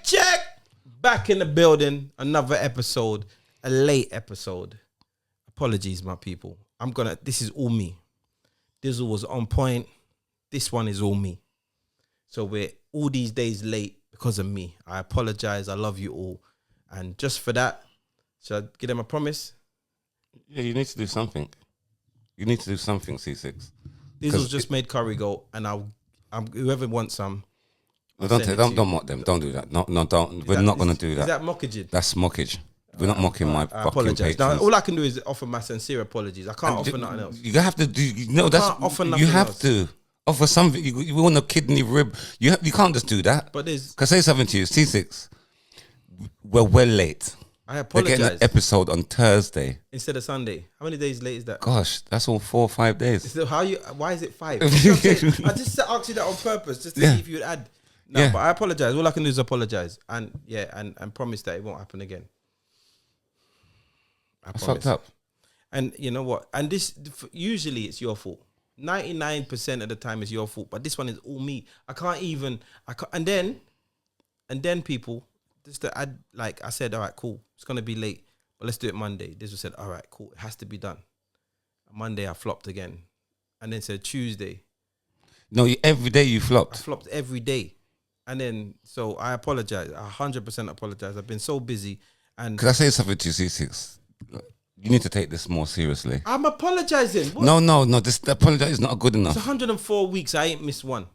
Check. Back in the building. Another episode. A late episode. Apologies, my people. This is all me. Dizzle was on point. This one is all me. So we're all these days late because of me. I apologize. I love you all. And just for that, should I give them a promise? Yeah, you need to do something. You need to do something, Ceesix. Dizzle's just made curry goat, and whoever wants some. No, don't mock them. Don't do that. No, don't. We're not going to do that. Is that mockage? That's mockage. We're not mocking my fucking apologize. patrons. Now, all I can do is offer my sincere apologies. I can't offer nothing else. You have to do. That's offer nothing you have else. to offer something. You want a kidney rib. You can't just do that. But there's. Can I say something to you, Ceesix? We're well late. I apologize. We're getting an episode on Thursday instead of Sunday. How many days late is that? Gosh, that's all 4 or 5 days. So why is it 5? I just asked you that on purpose, just to see if you would add. No, but I apologize. All I can do is apologize, and promise that it won't happen again. I fucked up. And you know what? And this usually it's your fault. 99% of the time it's your fault, but this one is all me. And then people. Just to add, like I said, all right, cool. It's going to be late, but let's do it Monday. Dizzle said, all right, cool. It has to be done. Monday, I flopped again. And then said Tuesday. No, every day you flopped. I flopped every day. And then, so I apologize. I 100% apologize. I've been so busy. And could I say something to you, Ceesix? You need to take this more seriously. I'm apologizing. What? No. This apologize is not good enough. It's 104 weeks. I ain't missed one.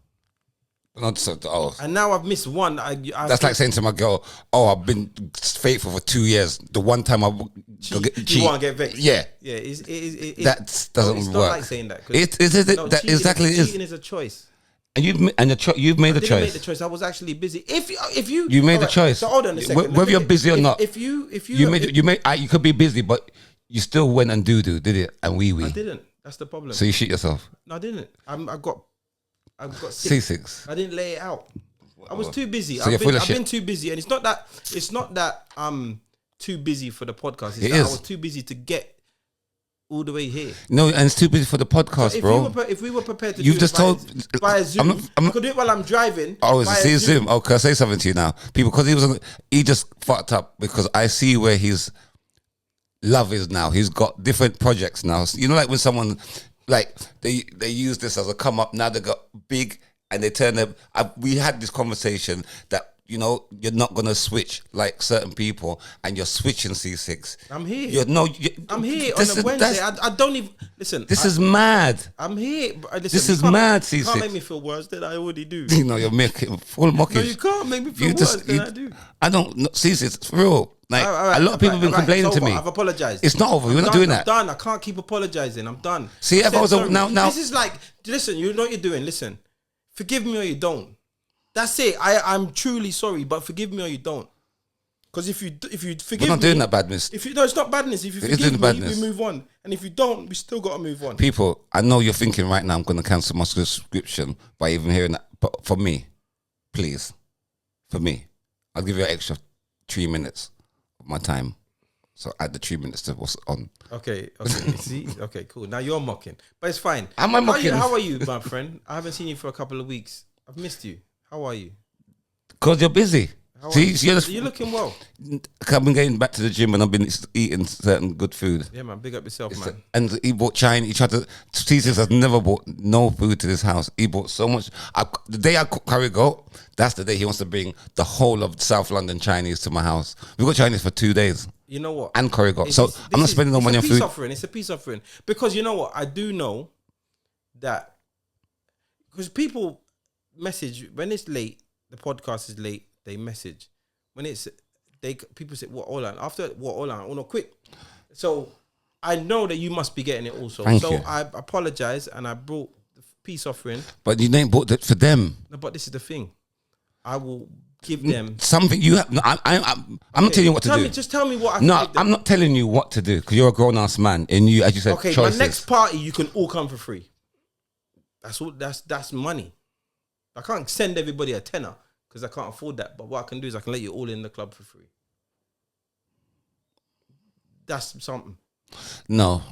Not so, and now I've missed one. That's like saying to my girl, I've been faithful for 2 years. The one time I cheat. You want to get vexed? Yeah. Yeah, that doesn't it's work. Not like saying that. Cheating is a choice. And you've made a choice. I didn't make the choice. I was actually busy. If you made the choice. So hold on a second. Whether you're busy or not. If you you could be busy, but you still went and did it and wee. I didn't. That's the problem. So you shit yourself. No, I didn't. I've got sick. Ceesix. I didn't lay it out. I was too busy. So I've been too busy, and it's not that I'm too busy for the podcast. I was too busy to get all the way here. No, and it's too busy for the podcast, so bro. If we were prepared to You've do just it told via Zoom, I could do it while I'm driving. Oh, is it Zoom? Oh, can I say something to you now? People, because he just fucked up because I see where his love is now. He's got different projects now. So, you know, like when someone. Like they use this as a come up. Now they got big and they turn them. We had this conversation that you're not gonna switch like certain people, and you're switching Ceesix. I'm here. I'm here on a Wednesday. I don't even listen. This is mad. I'm here. Listen, this is mad, Ceesix. You can't make me feel worse than I already do. You're making full mocking. No, you can't make me feel worse than I do. I don't. Ceesix, for real. Like a lot of people have been complaining to me. I've apologized. It's not over. We're not doing that. I'm done. I can't keep apologizing. I'm done. See, if I was now, this is like, listen. You know what you're doing. Listen, forgive me or you don't. That's it. I'm truly sorry, but forgive me or you don't. Because if you forgive me, we're not doing that badness. It's not badness. If you forgive me, we move on. And if you don't, we still got to move on. People, I know you're thinking right now, I'm going to cancel my subscription by even hearing that. But for me, please, I'll give you an extra 3 minutes. My time, so add the 3 minutes to what's on. Okay. See, okay, cool. Now you're mocking, but it's fine. Am I mocking? How are you, my friend? I haven't seen you for a couple of weeks. I've missed you. How are you? Because you're busy. You're looking well. I've been getting back to the gym and I've been eating certain good food. Yeah, man. Big up yourself, man. And he bought China. He tried to. Ceesix has never bought no food to this house. He bought so much. The day I cook curry goat, that's the day he wants to bring the whole of South London Chinese to my house. We got Chinese for 2 days. You know what? And curry goat. So I'm not spending no money on food. It's a peace offering. Because you know what? I do know that because people message when it's late, the podcast is late, they message. When people say, what Olan? After what Olan? Oh no, quick. So I know that you must be getting it also. Thank you. I apologize and I brought the peace offering. But you ain't bought it for them. No, but this is the thing. I will give them something you have. No, I'm not telling you what to do. Just tell me what I can No, I'm not telling you what to do because you're a grown ass man and you, as you said, okay, choices. My next party you can all come for free. That's all. That's money. I can't send everybody a tenner because I can't afford that. But what I can do is I can let you all in the club for free. That's something. No.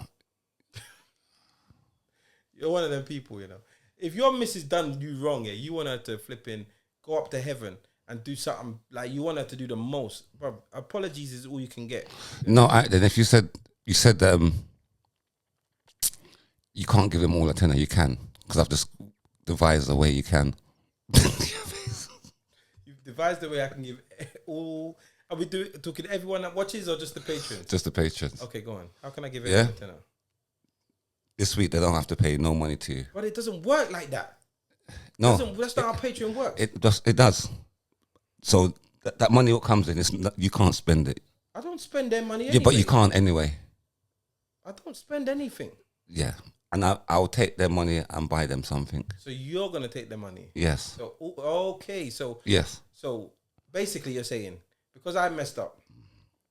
You're one of them people, you know. If your missus done you wrong, you want her to flip in, go up to heaven and do something like you want her to do the most. Bro, apologies is all you can get. No, then if you said you can't give him all a tenner, you can, because I've just devised a way you can. You've devised a way I can give all. Are we talking everyone that watches or just the patrons? Just the patrons. Okay, go on. How can I give everyone a tenner? This week they don't have to pay no money to you. But it doesn't work like that. No, that's not how Patreon works. It does. So that money what comes in, you can't spend it. I don't spend their money anyway. Yeah, but you can't anyway. I don't spend anything. Yeah, and I'll take their money and buy them something. So you're gonna take their money? Yes. So okay, so yes. So basically, you're saying because I messed up,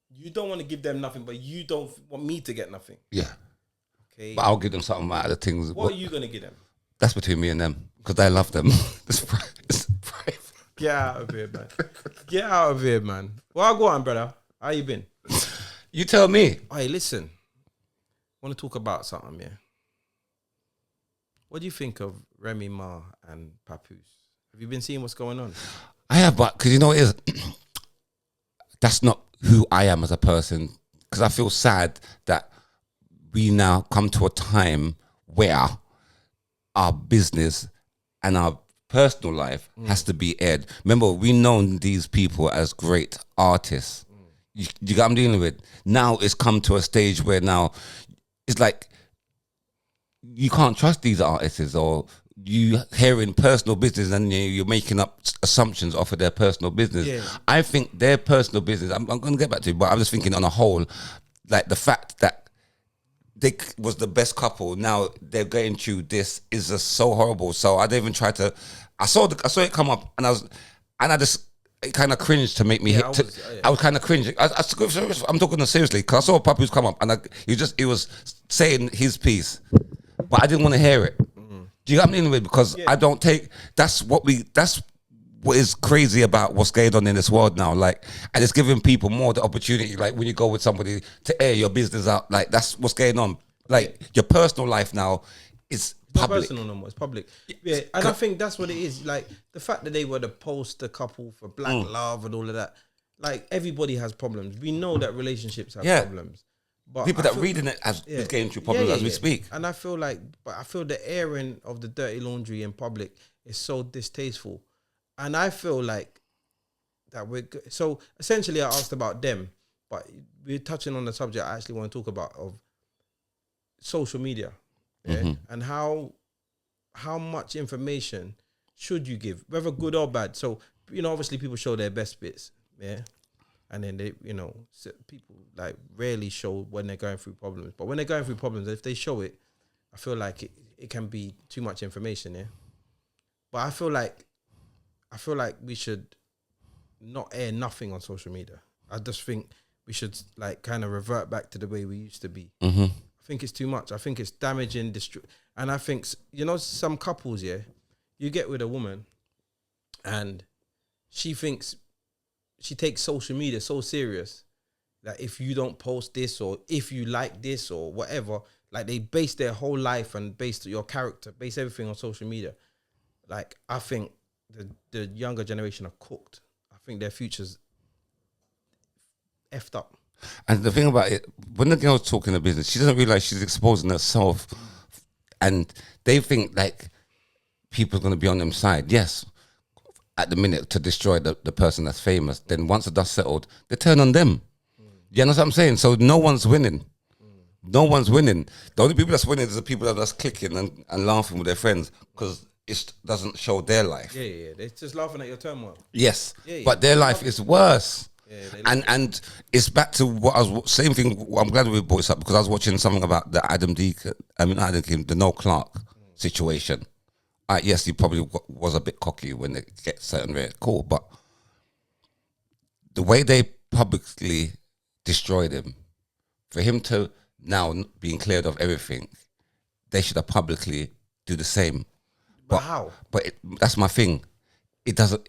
you don't want to give them nothing, but you don't want me to get nothing. Yeah. Okay. But I'll give them something out of the things. What are you gonna give them? That's between me and them because I love them. It's private. Get out of here, man. Get out of here, man. Well, go on, brother. How you been? You tell me. Hey, listen. I want to talk about something, yeah. What do you think of Remy Ma and Papoose? Have you been seeing what's going on? I have, but because you know what it is, that's not who I am as a person. Because I feel sad that we now come to a time where our business and our personal life has to be aired. Remember, we known these people as great artists. You get what I'm dealing with? Now it's come to a stage where now it's like you can't trust these artists, or you hearing personal business and you're making up assumptions off of their personal business. Yeah. I think their personal business, I'm going to get back to it, but I'm just thinking on a whole, like the fact that they was the best couple, now they're going through this is just so horrible. So I didn't even try to. I saw it come up, and I just it kind of cringed to make me hit. I was kind of cringing. I'm talking seriously because I saw Papoose come up, and he was saying his piece, but I didn't want to hear it. Mm-hmm. Do you know what I'm dealing with? Because I don't take. That's what is crazy about what's going on in this world now. Like, and it's giving people more the opportunity. Like when you go with somebody to air your business out, like that's what's going on. Like your personal life now is public. It's not personal no more. It's public. Yeah, and I think that's what it is. Like the fact that they were the poster couple for Black Love and all of that. Like everybody has problems. We know that relationships have problems. But people that reading it is going through problems as we speak. And I feel the airing of the dirty laundry in public is so distasteful. And I feel like that we're good. So essentially I asked about them, but we're touching on the subject I actually want to talk about of social media. Yeah? And how much information should you give, whether good or bad. So, obviously people show their best bits, yeah? And then they, people like rarely show when they're going through problems. But when they're going through problems, if they show it, I feel like it can be too much information, yeah? But I feel like we should not air nothing on social media. I just think we should like kind of revert back to the way we used to be. Mm-hmm. I think it's too much. I think it's damaging, and I think, some couples, yeah, you get with a woman and she takes social media so serious that if you don't post this or if you like this or whatever, like they base their whole life and base your character, base everything on social media. Like, I think the younger generation are cooked. I think their future's effed up. And the thing about it, when the girl's talking the business, she doesn't realize she's exposing herself, and they think like people are going to be on them side. Yes, at the minute to destroy the person that's famous. Then once the dust settled, they turn on them. You know what I'm saying? So no one's winning. No one's winning. The only people that's winning is the people that are just clicking and laughing with their friends because it doesn't show their life. Yeah. They're just laughing at your turmoil. Yes, but their life is worse. Yeah, and it's back to what I was same thing. I'm glad we brought this up because I was watching something about the the Noel Clark situation. Yes, he probably was a bit cocky when they get certain rare call, but the way they publicly destroyed him, for him to now being cleared of everything, they should have publicly do the same. But how? But that's my thing. It doesn't.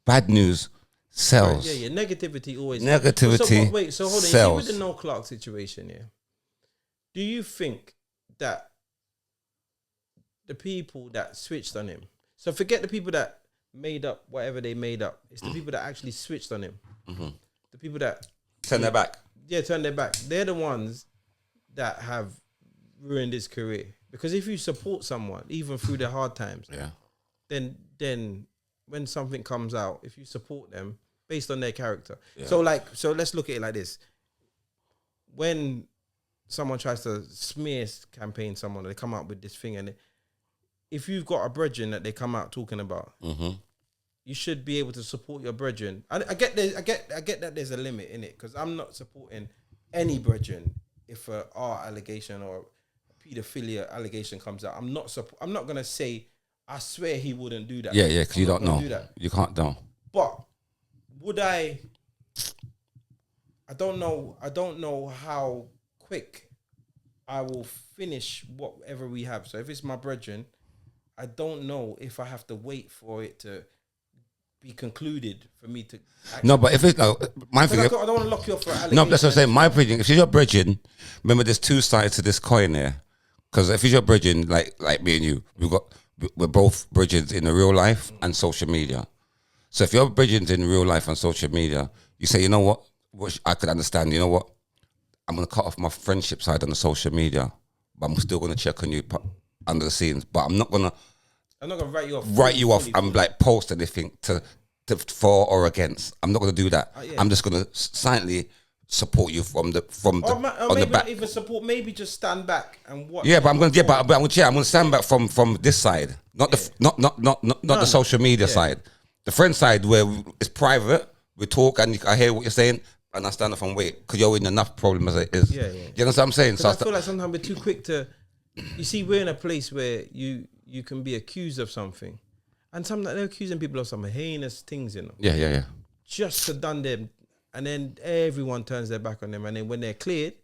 Bad news sells. Yeah. Negativity always. Negativity. So hold on. Sells. You see with the Noel Clark situation, yeah. Do you think that the people that switched on him? So forget the people that made up whatever they made up. It's the people that actually switched on him. The people that Turn their back. Yeah, turn their back. They're the ones that have ruined his career. Because if you support someone, even through the hard times, then when something comes out, if you support them based on their character. So let's look at it like this. When someone tries to smear campaign someone, they come out with this thing, and if you've got a brethren that they come out talking about, you should be able to support your brethren. I get that there's a limit in it, because I'm not supporting any brethren if a art allegation or a pedophilia allegation comes out. I'm not gonna say I swear he wouldn't do that. Yeah, because you don't know. You can't know. But would I don't know how quick I will finish whatever we have. So if it's my brethren, I don't know if I have to wait for it to be concluded for me to. No, but if it's my thing, I don't want to lock you up for an allegation. No, that's what I'm saying. My bridging. If you're your bridging, remember there's two sides to this coin here. Because if you're bridging, like me and you, we're both bridgings in the real life and social media. So if you're bridging in real life and social media, you say, you know what, which I could understand. You know what, I'm gonna cut off my friendship side on the social media, but I'm still gonna check on you under the scenes. But I'm not gonna write you off. Write you off. I'm like post anything to for or against. I'm not gonna do that. I'm just gonna silently support you from the or on maybe the back. Not even support. Maybe just stand back and watch. Yeah, but I'm gonna stand back from this side, not the social media side. The friend side where it's private. We talk and I hear what you're saying, and I stand up and wait because you're in enough problem as it is. Yeah. You know what I'm saying? So I feel like sometimes we're too quick to. You see, we're in a place where you can be accused of something, and they're accusing people of some heinous things, you know. Yeah. Just to done them, and then everyone turns their back on them, and then when they're cleared,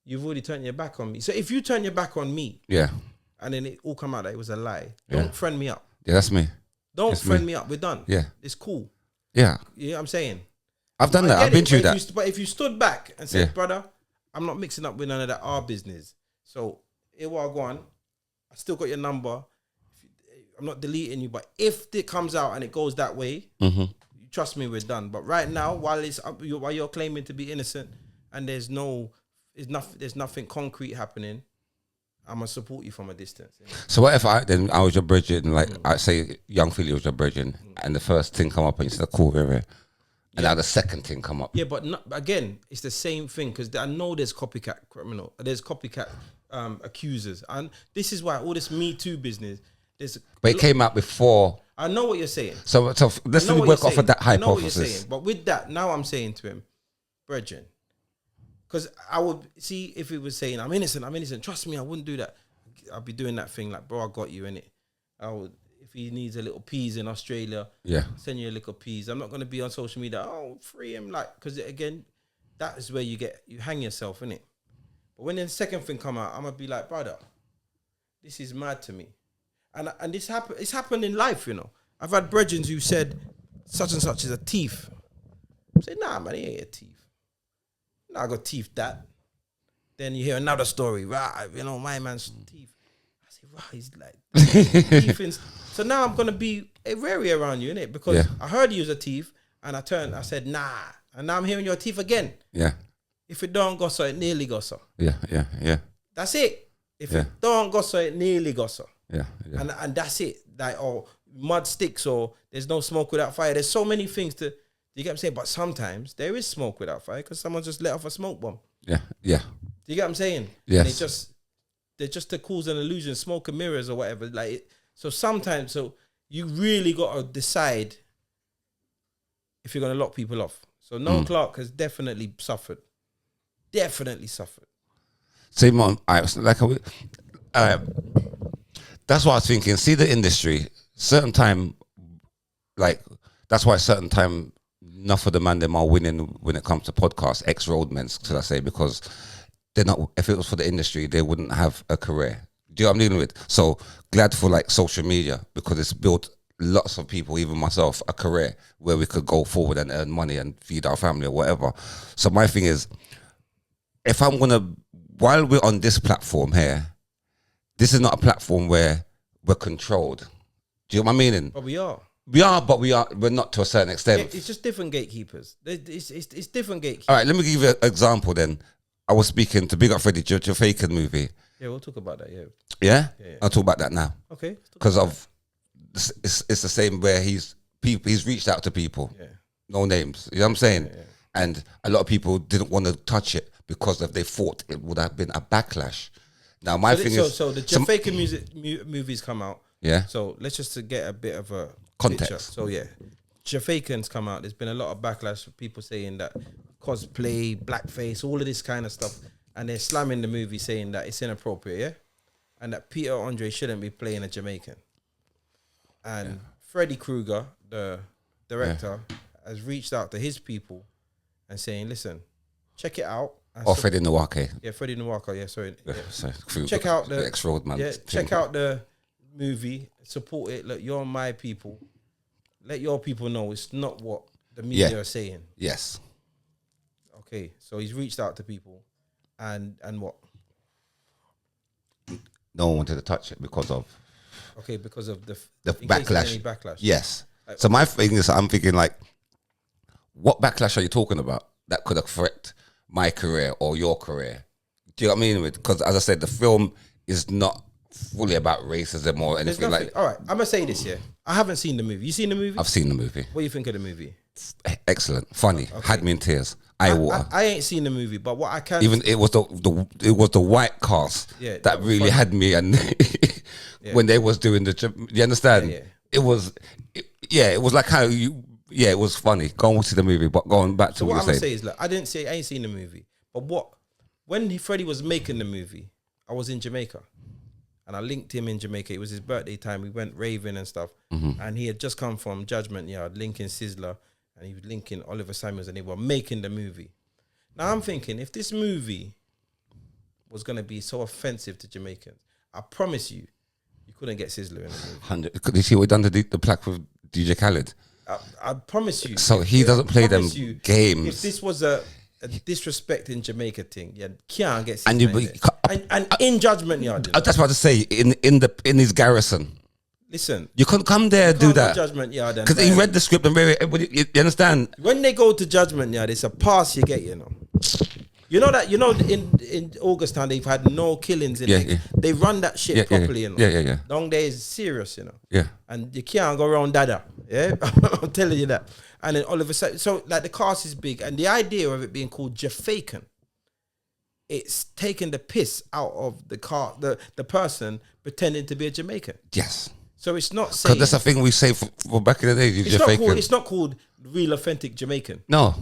you've already turned your back on me. So if you turn your back on me, and then it all come out that it was a lie, don't friend me up. Yeah, that's me. Don't friend me up. We're done. Yeah, it's cool. Yeah, you know what I'm saying. I've done that. I've been through that. But if you stood back and said, brother, I'm not mixing up with none of that our business. So here I go on. I still got your number. I'm not deleting you. But if it comes out and it goes that way, trust me, we're done. But right now, while you're claiming to be innocent and there's nothing concrete happening, I'm gonna support you from a distance. You know? So what if I was your bridging, like I say, young Philly was your bridging, and the first thing come up and you said, "Cool, very," and now the second thing come up. Yeah, but again, it's the same thing because I know there's copycat accusers, and this is why all this Me Too business. But it came out before. I know what you're saying. So let's work off of that hypothesis. I know what you're saying, but with that, now I'm saying to him, brethren. Because I would see if he was saying, I'm innocent. Trust me, I wouldn't do that. I'll be doing that thing like, bro, I got you, innit? If he needs a little peas in Australia, send you a little peas. I'm not going to be on social media, free him. Because again, that is where you hang yourself, innit? But when the second thing come out, I'm going to be like, brother, this is mad to me. And it's happened in life, you know. I've had brethren who said, such and such is a thief. I say, nah, man, he ain't a thief. I got teeth that. Then you hear another story, right? You know, my man's teeth. I say, right, he's like teeth. So now I'm gonna be wary around you, innit? Because I heard you was a thief, and I said, nah. And now I'm hearing your teeth again. Yeah. If it don't go so, it nearly go so. Yeah. That's it. If it don't go so, it nearly go so. Yeah. And that's it. Like, mud sticks, or there's no smoke without fire. There's so many things to. You get what I'm saying? But sometimes there is smoke without fire because someone just let off a smoke bomb. Yeah. Do you get what I'm saying? Yes. And they're just to cause an illusion, smoke and mirrors or whatever. So sometimes, you really got to decide if you're going to lock people off. So Noel Clark has definitely suffered. See, Mom, that's what I was thinking. See the industry, certain time, that's why certain time, enough of the man them are winning when it comes to podcasts, ex-roadmen, should I say, because they're not. If it was for the industry, they wouldn't have a career. Do you know what I'm dealing with? So glad for social media because it's built lots of people, even myself, a career where we could go forward and earn money and feed our family or whatever. So my thing is, if I'm gonna, while we're on this platform here, this is not a platform where we're controlled. Do you know what I mean? But we are. We are, but we're not to a certain extent. It's just different gatekeepers. It's different gatekeepers. All right, let me give you an example then. I was speaking to Big Up Freddy, Jafaken movie. Yeah, we'll talk about that, yeah. Yeah? Yeah. I'll talk about that now. Okay. Because of, it's the same where he's reached out to people. Yeah. No names. You know what I'm saying? Yeah. And a lot of people didn't want to touch it because they thought it would have been a backlash. Now, my thing is... So the Jafacan movies come out. Yeah. So let's just to get a bit of a Context. picture. So yeah, Jafacans come out. There's been a lot of backlash for people saying that cosplay, blackface, all of this kind of stuff. And they're slamming the movie saying that it's inappropriate, yeah? And that Peter Andre shouldn't be playing a Jamaican. And Freddy Krueger, the director, has reached out to his people and saying, listen, check it out. Freddie Nwake. Yeah, Freddie Nwake, yeah, sorry. Yeah. Sorry. Check out the ex-road man. Yeah, check out the movie, support it. Look, you're my people. Let your people know it's not what the media are saying. Yes. Okay, so he's reached out to people, and what? No one wanted to touch it because of the backlash. Any backlash. Yes. So my thing is, I'm thinking like, what backlash are you talking about that could affect my career or your career? Do you know what I mean? Because as I said, the film is not fully about racism or anything like that. All right, I'm gonna say this here. I haven't seen the movie. You seen the movie? I've seen the movie. What do you think of the movie? Excellent, funny, had me in tears, eye water. I ain't seen the movie, but what I can even it was the white cast that really funny. Had me, and when they was doing you understand? Yeah. It was like how it was funny. Go and see the movie, but going back to what I'm gonna say is, look, I ain't seen the movie, but when Freddie was making the movie, I was in Jamaica. And I linked him in Jamaica. It was his birthday time. We went raving and stuff. Mm-hmm. And he had just come from Judgment Yard, linking Sizzler, and he was linking Oliver Samuels, and they were making the movie. Now I'm thinking, if this movie was going to be so offensive to Jamaicans, I promise you couldn't get Sizzler in the movie. 100. Could you see what he done to the plaque with DJ Khaled? I promise you. So he doesn't play them games. If this was a disrespect in Jamaica thing, can't get Sizzler and in Judgment Yard. That's what I say in his garrison. Listen, you couldn't come there and do that. Judgment Yard, because he read the script and you understand. When they go to Judgment Yard, it's a pass you get. You know that in August time they've had no killings in. They run that shit properly. Yeah. Long days serious. Yeah. And you can't go around dada. Yeah, I'm telling you that. And then all of a sudden, so like the cast is big, and the idea of it being called Jafacan, it's taking the piss out of the person pretending to be a Jamaican. Yes. So it's not saying... Because that's the thing we say for back in the day. It's not called real authentic Jamaican. No.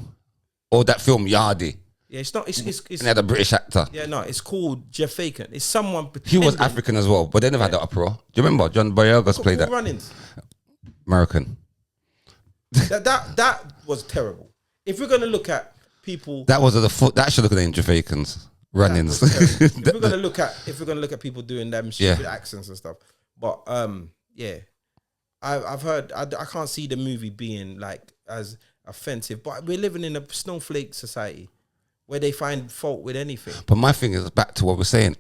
Or that film Yardie. Yeah, it's not. It's and they had a British actor. Yeah, no, it's called Jafacan. It's someone pretending. He was African as well, but they never had that uproar. Do you remember John Boyega's played that? Run-ins. American. That was terrible. If we're gonna look at people, that was that should look at Jafacans run-ins. If we're gonna look at people doing them stupid accents and stuff, but I've heard. I can't see the movie being like as offensive, but we're living in a snowflake society where they find fault with anything. But my thing is back to what we're saying.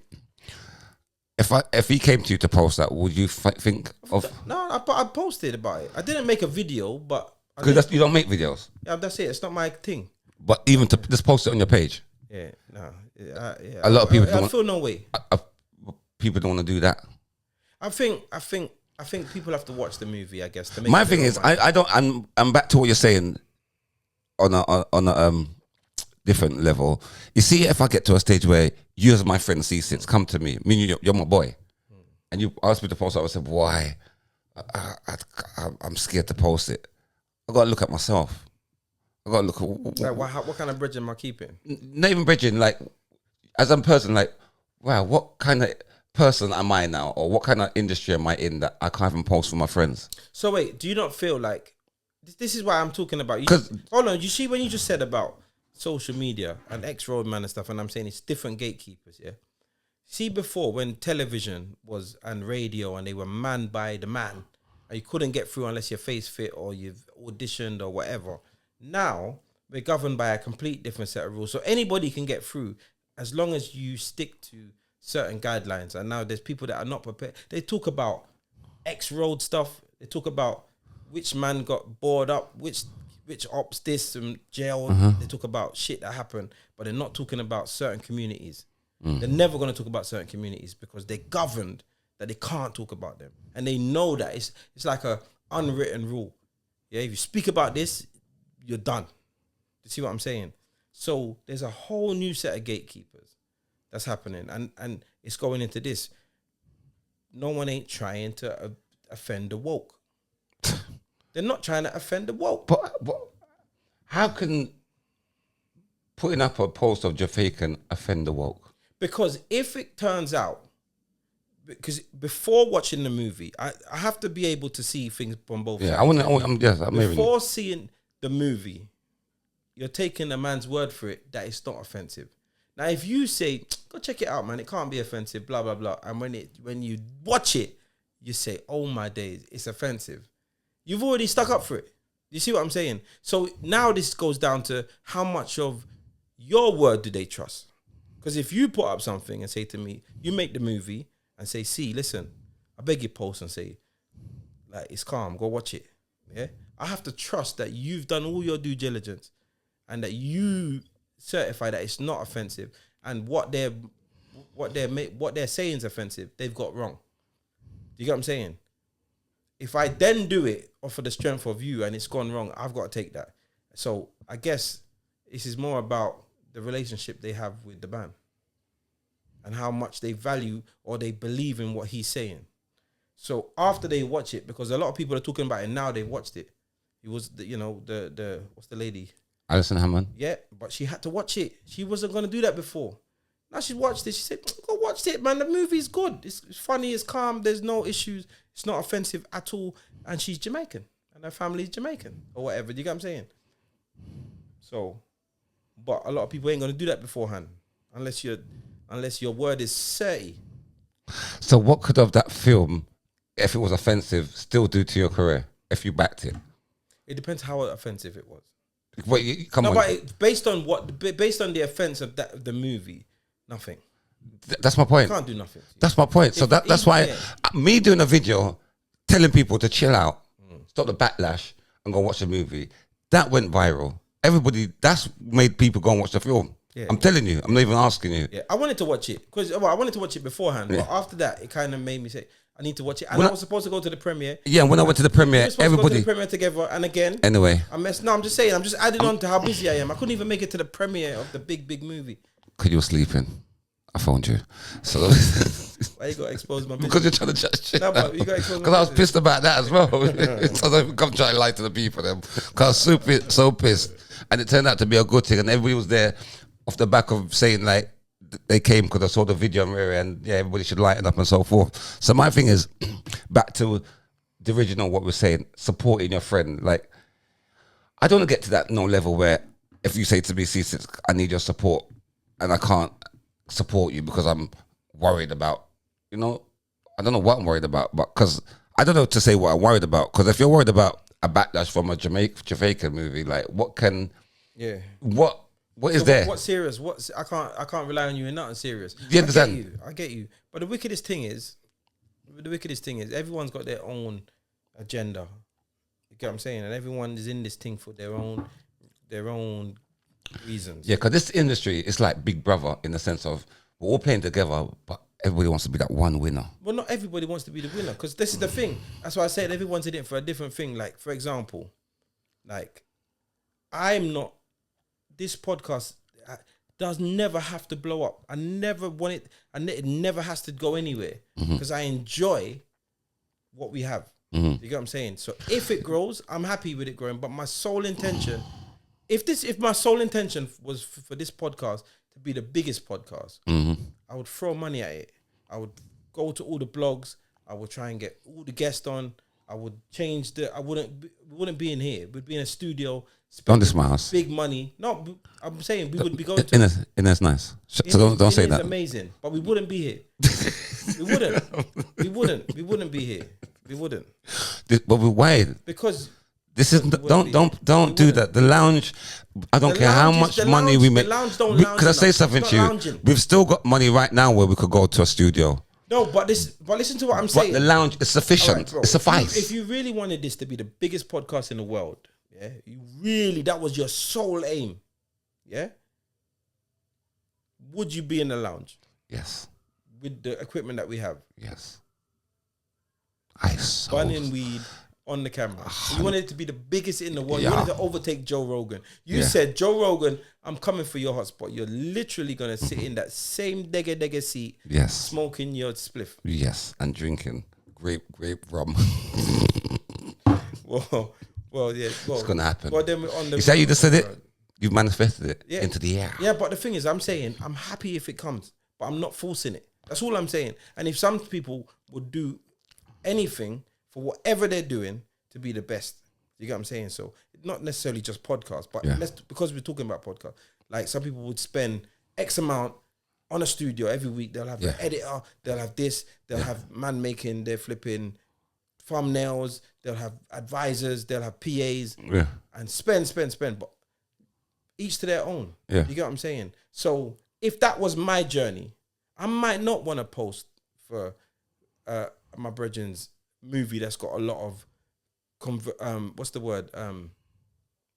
If he came to you to post that, would you think of? No, I posted about it. I didn't make a video, but because you don't make videos. Yeah, that's it. It's not my thing. But even to just post it on your page. Yeah, no. A lot of people. I feel no way. People don't want to do that. I think people have to watch the movie. I guess. To make my thing is, I don't. I'm back to what you're saying. On a different level. You see, if I get to a stage where you as my friend Ceesix come to me, you're my boy, and you ask me to post it, I said, why? I'm scared to post it. I got to look at myself. I got to look at... what kind of bridging am I keeping? Not even bridging, like, as a person, like, wow, what kind of person am I now? Or what kind of industry am I in that I can't even post for my friends? So wait, do you not feel like... This is why I'm talking about... Hold on, you see when you just said about social media and ex-roadman and stuff, and I'm saying it's different gatekeepers, yeah? See before when television was and radio and they were manned by the man and you couldn't get through unless your face fit or you've auditioned or whatever. Now we're governed by a complete different set of rules. So anybody can get through as long as you stick to certain guidelines. And now there's people that are not prepared. They talk about ex-road stuff. They talk about which man got bored up, which ops this and jail. They talk about shit that happened, but they're not talking about certain communities. They're never going to talk about certain communities because they're governed that they can't talk about them, and they know that it's like a unwritten rule. Yeah, if you speak about this, you're done. You see what I'm saying? So there's a whole new set of gatekeepers that's happening, and it's going into this. No one ain't trying to offend the woke. They're not trying to offend the woke. But how can putting up a post of Jafacan offend the woke? Because if it turns out, because before watching the movie, I have to be able to see things from both sides. Before seeing the movie, you're taking a man's word for it that it's not offensive. Now, if you say, go check it out, man, it can't be offensive, blah, blah, blah. And when you watch it, you say, oh my days, it's offensive. You've already stuck up for it. You see what I'm saying? So now this goes down to how much of your word do they trust? Because if you put up something and say to me, you make the movie and say, see, listen, I beg you post and say, like, it's calm, go watch it. Yeah, I have to trust that you've done all your due diligence and that you certify that it's not offensive, and what they're saying is offensive, they've got wrong. You get what I'm saying? If I then do it off of the strength of you and it's gone wrong, I've got to take that. So I guess this is more about the relationship they have with the band and how much they value or they believe in what he's saying. So after they watch it, because a lot of people are talking about it now, they've watched it. It was the what's the lady? Alison Hammond. Yeah, but she had to watch it. She wasn't going to do that before. Now she watched it. She said, go watch it, man. The movie's good. It's funny. It's calm. There's no issues. It's not offensive at all. And she's Jamaican. And her family's Jamaican. Or whatever. You get what I'm saying? So, but a lot of people ain't going to do that beforehand. Unless your word is 30. So what could have that film, if it was offensive, still do to your career if you backed it? It depends how offensive it was. Wait, come on. But based on the offense of the movie, nothing. That's my point. You can't do nothing. That's my point. So that's why me doing a video telling people to chill out, stop the backlash, and go watch the movie, that went viral. That's made people go and watch the film. Yeah. I'm telling you. I'm not even asking you. Yeah, I wanted to watch it because I wanted to watch it beforehand, but after that, it kind of made me say, I need to watch it. And I was supposed to go to the premiere. Yeah, when I went to the premiere, everybody. To the premiere together, and again. Anyway. I'm just saying, I'm just adding on to how busy I am. I couldn't even make it to the premiere of the big movie. Because you were sleeping. I phoned you. So why you got to expose my business? Because you're trying to chat shit. No, but you got to expose my because I was pissed about that as well. So don't come try to lie to the people. Because I was so pissed. And it turned out to be a good thing. And everybody was there off the back of saying, like, they came because I saw the video and yeah, everybody should lighten up and so forth. So my thing is, back to the original, what we're saying, supporting your friend. Like, I don't want to get to that level where if you say to me, Ceesix, I need your support and I can't support you because I'm worried about, I don't know what I'm worried about, but because I don't know to say what I'm worried about. Because if you're worried about a backlash from a Jafacan movie, like what is there? What's serious? I can't rely on you in nothing serious. You understand? I get you. But the wickedest thing is everyone's got their own agenda. You get what I'm saying? And everyone is in this thing for their own reasons. Yeah, because this industry is like Big Brother in the sense of we're all playing together, but everybody wants to be that one winner. Well, not everybody wants to be the winner because this is the thing. That's why I said everyone's in it for a different thing. Like, for example, like this podcast does never have to blow up. I never want it, and it never has to go anywhere because I enjoy what we have. You get what I'm saying? So if it grows, I'm happy with it growing. But my sole intention, if my sole intention was for this podcast to be the biggest podcast, I would throw money at it. I would go to all the blogs. I would try and get all the guests on. I would change we wouldn't be in here. We'd be in a studio. Don't this my house. Big money. No, I'm saying we would be going to. That's nice. So don't say that. It's amazing, but we wouldn't be here. We wouldn't be here. We wouldn't. But why? Because this is don't do that. The lounge. I don't care how much money we make. The lounge don't lounge. Could I say something to you? We've still got money right now where we could go to a studio. No, but listen to what I'm But saying. the lounge is sufficient. Alright, bro, It suffice. If you really wanted this to be the biggest podcast in the world, yeah, that was your sole aim, yeah, would you be in the lounge? Yes. With the equipment that we have? Yes. Bunning weed on the camera. You wanted it to be the biggest in the world. You wanted to overtake Joe Rogan. You said, Joe Rogan, I'm coming for your hotspot. You're literally going to sit in that same degga seat, smoking your spliff. Yes, and drinking grape rum. Well, yeah. Well, it's going to happen. Well, then on the you say you just said it? You've manifested it into the air. Yeah, but the thing is, I'm saying, I'm happy if it comes, but I'm not forcing it. That's all I'm saying. And if some people would do anything for whatever they're doing to be the best, you get what I'm saying? So not necessarily just podcasts, but because we're talking about podcasts, like some people would spend X amount on a studio every week. They'll have an editor, they'll have this, they'll have man making their flipping thumbnails, they'll have advisors, they'll have PAs, and spend. But each to their own. You get what I'm saying? So if that was my journey, I might not want to post for my brethren's movie that's got a lot of what's the word?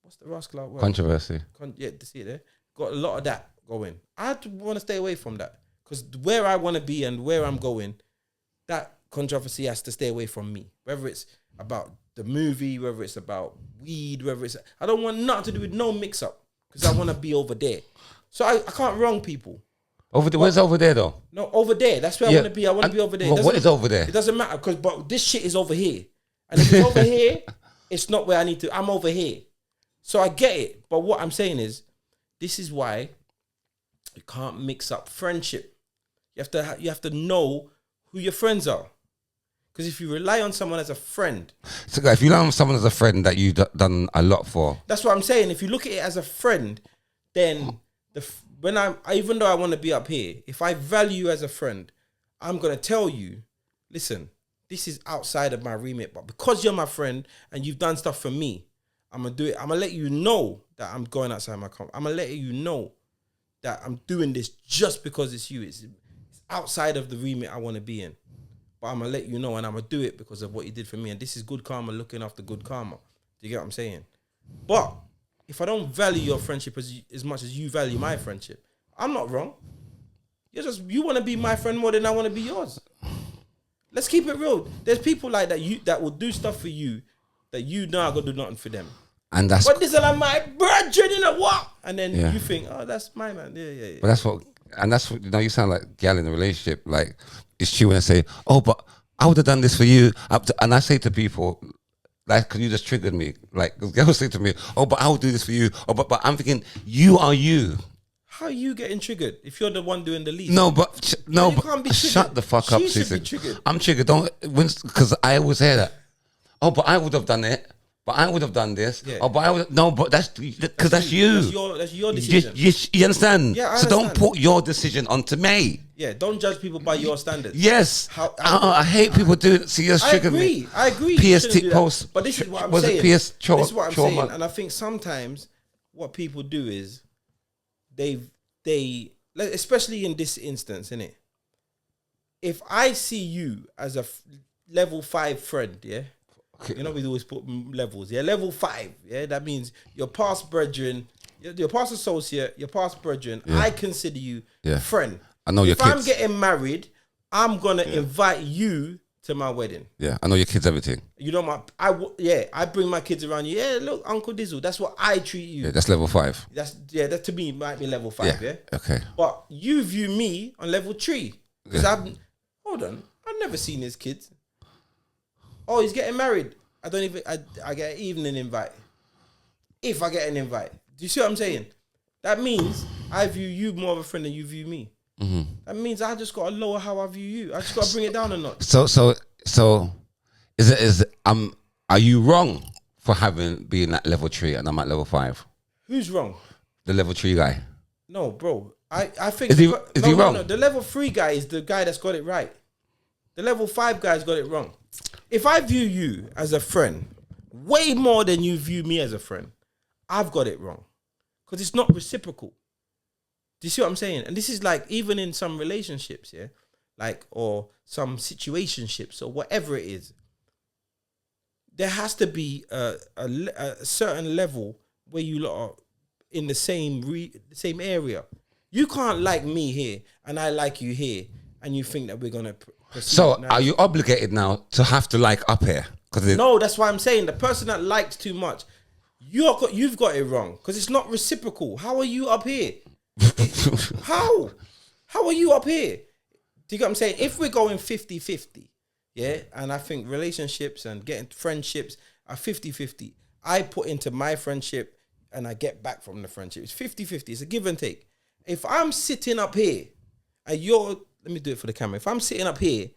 What's the rascal word? Controversy. To see it there. Got a lot of that going. I want to stay away from that because where I want to be and where I'm going, that controversy has to stay away from me. Whether it's about the movie, whether it's about weed, I don't want nothing to do with no mix up because I want to be over there. So I can't wrong people. Where's over there though? No, over there. That's where I want to be. I want to be over there. What is over there? It doesn't matter but this shit is over here. And if it's over here, it's not where I need to. I'm over here. So I get it. But what I'm saying is, this is why you can't mix up friendship. You have to know who your friends are. Because if you rely on someone as a friend. So if you rely on someone as a friend that you've done a lot for. That's what I'm saying. If you look at it as a friend, then even though I want to be up here, if I value you as a friend, I'm going to tell you, listen, this is outside of my remit, but because you're my friend and you've done stuff for me, I'm going to do it. I'm going to let you know that I'm going outside my comfort. I'm going to let you know that I'm doing this just because it's you. It's outside of the remit I want to be in. But I'm going to let you know and I'm going to do it because of what you did for me. And this is good karma looking after good karma. Do you get what I'm saying? But if I don't value your friendship as much as you value my friendship, I'm not wrong. You want to be my friend more than I want to be yours. Let's keep it real. There's people like that will do stuff for you that you know are gonna do nothing for them. And that's but this is like my brethren, you know what? And then you think, oh, that's my man. Yeah. But that's what you sound like gal in a relationship. Like it's true when I say, oh, but I would have done this for you. And I say to people, like, because you just triggered me. Like girls say to me, oh, but I will do this for you. Oh, but I'm thinking, you are you. How are you getting triggered if you're the one doing the least? Shut the fuck up, Ceesix. I'm triggered. Because I always hear that. Oh, but I would have done it. But I would have done this. Yeah. Oh, but I would. No, but that's because that's you. That's your decision. You understand? Yeah, I so understand. Don't put your decision onto me. Yeah, don't judge people by your standards. Yes. I hate people doing it. See, you're triggered me. I agree. PST post. But this is what I'm saying. This is what I'm saying. And I think sometimes what people do is they especially in this instance, innit? If I see you as a level 5 friend, yeah, you know we always put levels, yeah, level 5, yeah, that means your past brethren, your past associate, your past brethren. Yeah. I consider you a friend. I know your kids. If I'm getting married, I'm gonna invite you to my wedding. Yeah, I know your kids everything. You know I bring my kids around you. Yeah, look, Uncle Dizzle, that's what I treat you. Yeah, that's level 5. That to me might be level 5. Yeah. Okay. But you view me on level 3 because I've never seen his kids. Oh, he's getting married. I get an evening invite. If I get an invite, do you see what I'm saying? That means I view you more of a friend than you view me. Mm-hmm. That means I just got to lower how I view you. I just got to bring it down a notch. So, are you wrong for being at level 3 and I'm at level 5? Who's wrong? The level 3 guy. No, bro. I think is he wrong? No, the level 3 guy is the guy that's got it right. The level 5 guy's got it wrong. If I view you as a friend way more than you view me as a friend, I've got it wrong. Because it's not reciprocal. Do you see what I'm saying? And this is like, even in some relationships, yeah? like, or some situationships or whatever it is, there has to be a certain level where you lot are in the same area. You can't like me here and I like you here, and you think that we're gonna proceed. So are you obligated now to have to like up here? No, that's why I'm saying the person that likes too much, you've got it wrong, because it's not reciprocal. How are you up here? How are you up here? Do you get what I'm saying? If we're going 50-50, yeah, and I think relationships and getting friendships are 50-50. I put into my friendship and I get back from the friendship. It's 50-50. It's a give and take. If I'm sitting up here and let me do it for the camera. If I'm sitting up here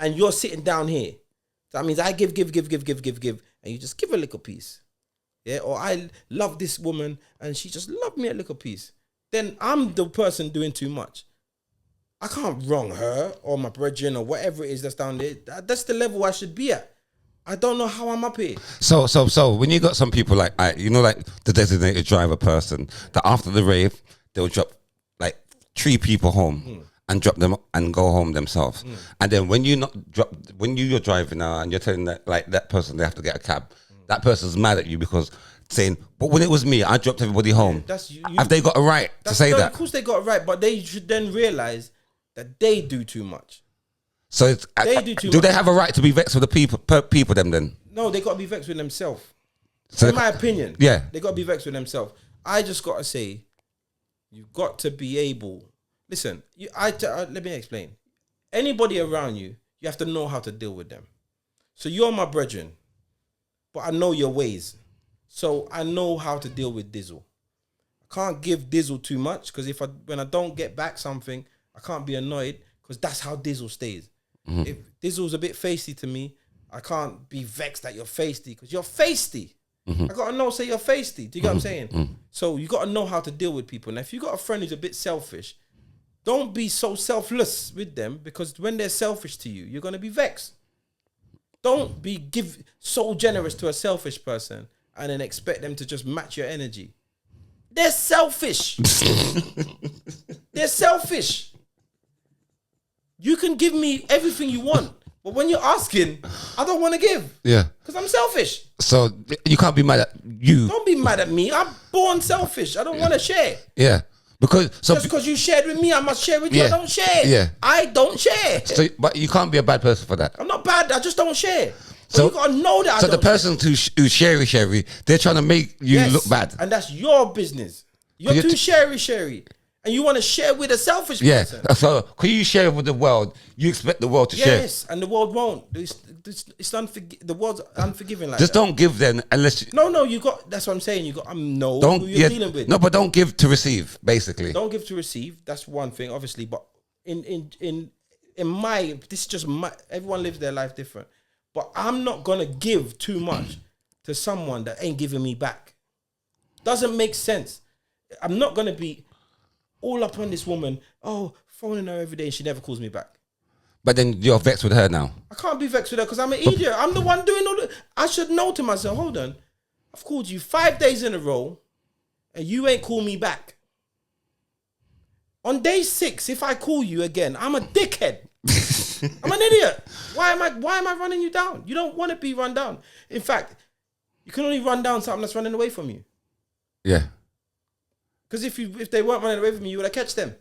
and you're sitting down here, that means I give, and you just give a little piece. Yeah, or I love this woman and she just loved me a little piece. Then I'm the person doing too much. I can't wrong her or my brethren or whatever it is that's down there. That's the level I should be at. I don't know how I'm up here. So when you got some people like, like the designated driver person, that after the rave, they'll drop like 3 people home and drop them and go home themselves. And then when you're driving now and you're telling that person they have to get a cab, that person's mad at you because saying, but when it was me, I dropped everybody home. Have they got a right to say that? Of course they got a right, but they should then realize that they do too much. So do they have a right to be vexed with the people then? No, they got to be vexed with themselves. So in my opinion, yeah, they got to be vexed with themselves. I just got to say, you've got to be able. Listen, let me explain. Anybody around you, you have to know how to deal with them. So you're my brethren, but I know your ways. So I know how to deal with Dizzle. I can't give Dizzle too much, because when I don't get back something, I can't be annoyed, because that's how Dizzle stays. If Dizzle's a bit feisty to me, I can't be vexed that you're feisty, because you're feisty. I got to know, say you're feisty. Do you get what I'm saying? So you got to know how to deal with people. Now, if you got a friend who's a bit selfish, don't be so selfless with them, because when they're selfish to you, you're going to be vexed. Don't be so generous to a selfish person and then expect them to just match your energy. They're selfish. They're selfish. You can give me everything you want, but when you're asking, I don't want to give. Yeah. Because I'm selfish. So you can't be mad at you. Don't be mad at me. I'm born selfish. I don't want to share. Yeah. Just because you shared with me, I must share with you. Yeah. I don't share. Yeah. I don't share. So, but you can't be a bad person for that. I'm not bad. I just don't share. So you gotta know that. So the person who's sherry, they're trying to make you look bad, and that's your business. You're too sherry, and you want to share with a selfish person. Yeah. So can you share with the world? You expect the world to share. Yes, and the world won't. The world's unforgiving like Just that. don't give then unless. No. You got. That's what I'm saying. You got. Know who you're dealing with. No, but don't give to receive. Basically, don't give to receive. That's one thing, obviously. But in my, this is just my. Everyone lives their life different. But I'm not gonna give too much to someone that ain't giving me back. Doesn't make sense. I'm not gonna be all up on this woman. Oh, phoning her every day and she never calls me back. But then you're vexed with her now. I can't be vexed with her because I'm an idiot. I'm the one doing all the. I should know to myself. Hold on, I've called you 5 days in a row, and you ain't call me back. On day 6, if I call you again, I'm a dickhead. I'm an idiot. Why am I running you down? You don't want to be run down. In fact, you can only run down something that's running away from you. Yeah. Because if they weren't running away from you, you would have catch them.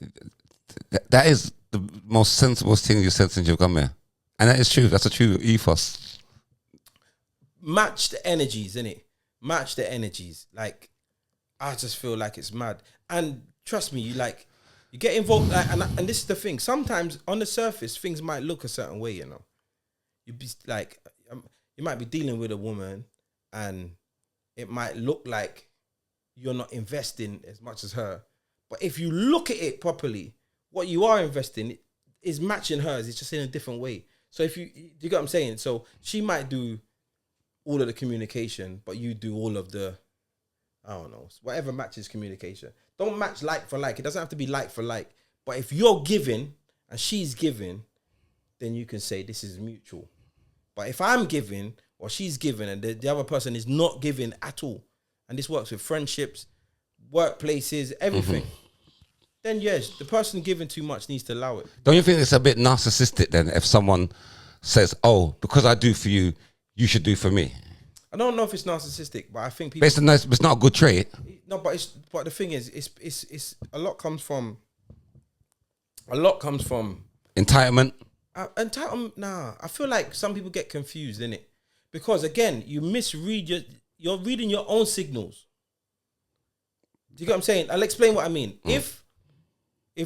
That is the most sensible thing you said since you've come here. And that is true. That's a true ethos. Match the energies, innit? Match the energies. Like, I just feel like it's mad. And trust me, you get involved, and this is the thing. Sometimes on the surface, things might look a certain way, you know. You'd be like, you might be dealing with a woman, and it might look like you're not investing as much as her. But if you look at it properly, what you are investing is matching hers. It's just in a different way. So you get what I'm saying? So she might do all of the communication, but you do all of the, I don't know, whatever matches communication. Don't match like for like. It doesn't have to be like for like. But if you're giving and she's giving, then you can say this is mutual. But if I'm giving or she's giving and the other person is not giving at all, and this works with friendships, workplaces, everything, then yes, the person giving too much needs to allow it. Don't you think it's a bit narcissistic then if someone says, "Oh, because I do for you, you should do for me"? I don't know if it's narcissistic, but I think people. Based on that, it's not a good trait. No, but the thing is, it's a lot comes from Entitlement. Entitlement. Nah, I feel like some people get confused in it because again, you misread you're reading your own signals. Do you get what I'm saying? I'll explain what I mean. If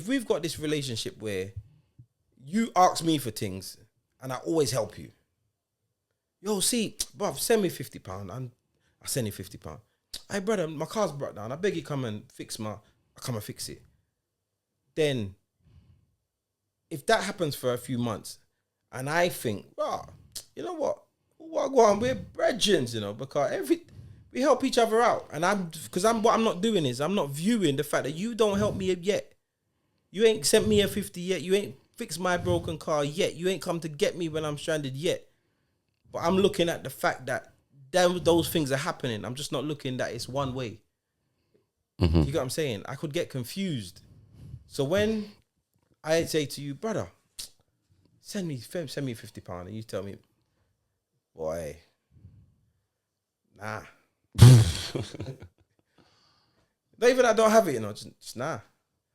we've got this relationship where you ask me for things and I always help you. Yo, see, bruv, send me £50 and I send you £50. Hey, brother, my car's broke down. I beg you come and I come and fix it. Then, if that happens for a few months and I think, well, you know what go on, we're brethren, you know, because we help each other out. And what I'm not doing is I'm not viewing the fact that you don't help me yet. You ain't sent me a 50 yet. You ain't fixed my broken car yet. You ain't come to get me when I'm stranded yet. But I'm looking at the fact that those things are happening. I'm just not looking that it's one way. You get what I'm saying? I could get confused. So when I say to you, brother, send me £50, and you tell me, boy, nah. Not even I don't have it, you know, just nah.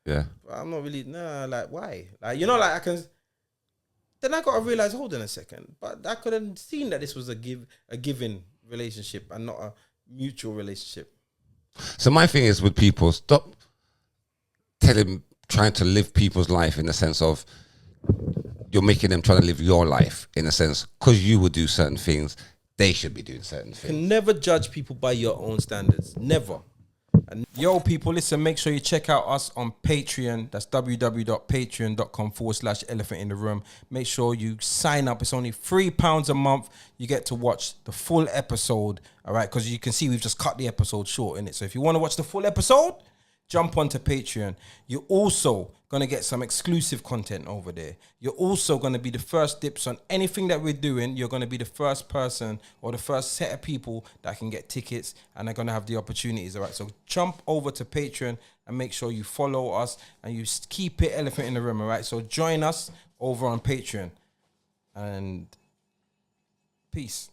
Yeah. I'm not really, nah, like, why? Like, you know, like, I can... Then I got to realize, hold on a second, but I could have seen that this was a giving relationship and not a mutual relationship. So my thing is with people, stop trying to live people's life in the sense of you're making them trying to live your life in a sense because you would do certain things, they should be doing certain things. You can never judge people by your own standards. Never. And yo, people, listen, make sure you check out us on Patreon. That's www.patreon.com/elephant in the room. Make sure you sign up. It's only £3 a month. You get to watch the full episode. All right. Because you can see we've just cut the episode short in it. So if you want to watch the full episode, jump onto Patreon. You're also going to get some exclusive content over there. You're also going to be the first dips on anything that we're doing. You're going to be the first person or the first set of people that can get tickets and are going to have the opportunities. All right, so jump over to Patreon and make sure you follow us and you keep it elephant in the room. All right, so join us over on Patreon and peace.